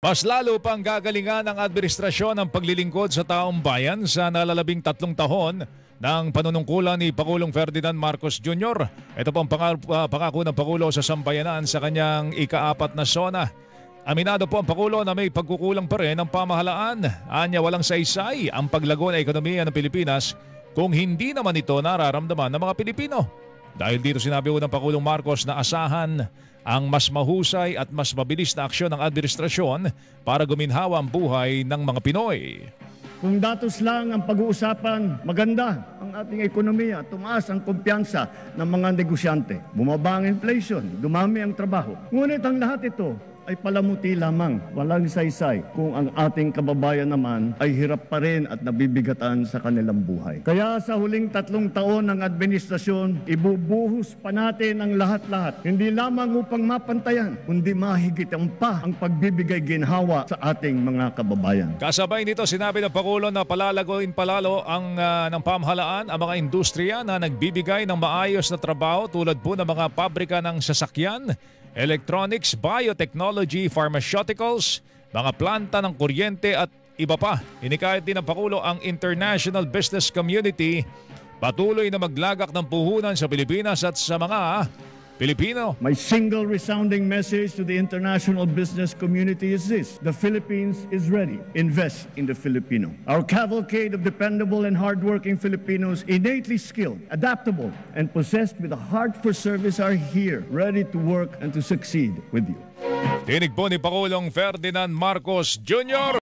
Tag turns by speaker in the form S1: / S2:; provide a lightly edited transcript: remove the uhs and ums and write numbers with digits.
S1: Mas lalo pang gagalingan ng administrasyon ang paglilingkod sa taong bayan sa nalalabing 3 tahon ng panunungkulan ni Pangulong Ferdinand Marcos Jr. Ito po ang pangako ng Pangulo sa sambayanan sa kanyang ika-4 na SONA. Aminado po ang Pangulo na may pagkukulang pa rin ang pamahalaan. Anya walang saysay ang paglago ng ekonomiya ng Pilipinas kung hindi naman ito nararamdaman ng mga Pilipino. Dahil dito sinabi ng Pangulong Marcos na asahan ang mas mahusay at mas mabilis na aksyon ng administrasyon para guminhawa ang buhay ng mga Pinoy.
S2: Kung datos lang ang pag-uusapan, maganda ang ating ekonomiya, tumaas ang kumpiyansa ng mga negosyante, bumaba ang inflation, dumami ang trabaho. Ngunit ang lahat ito ay palamuti lamang, walang saysay kung ang ating kababayan naman ay hirap pa rin at nabibigatan sa kanilang buhay. Kaya sa huling 3 taon ng administrasyon, ibubuhos pa natin ang lahat-lahat, hindi lamang upang mapantayan, kundi mahigitan pa ang pagbibigay ginhawa sa ating mga kababayan.
S1: Kasabay nito, sinabi ng Pangulo na palalagoin palalo ng pamahalaan ang mga industriya na nagbibigay ng maayos na trabaho tulad po ng mga pabrika ng sasakyan, electronics, biotechnology, pharmaceuticals, mga planta ng kuryente at iba pa. Hinikayat din ng Pangulo ang international business community patuloy na maglagak ng puhunan sa Pilipinas at sa mga Pilipino.
S2: My single resounding message to the international business community is this: the Philippines is ready. Invest in the Filipino. Our cavalcade of dependable and hardworking Filipinos, innately skilled, adaptable, and possessed with a heart for service are here, ready to work and to succeed with you.
S1: Tinig po ni Pangulong Ferdinand Marcos Jr.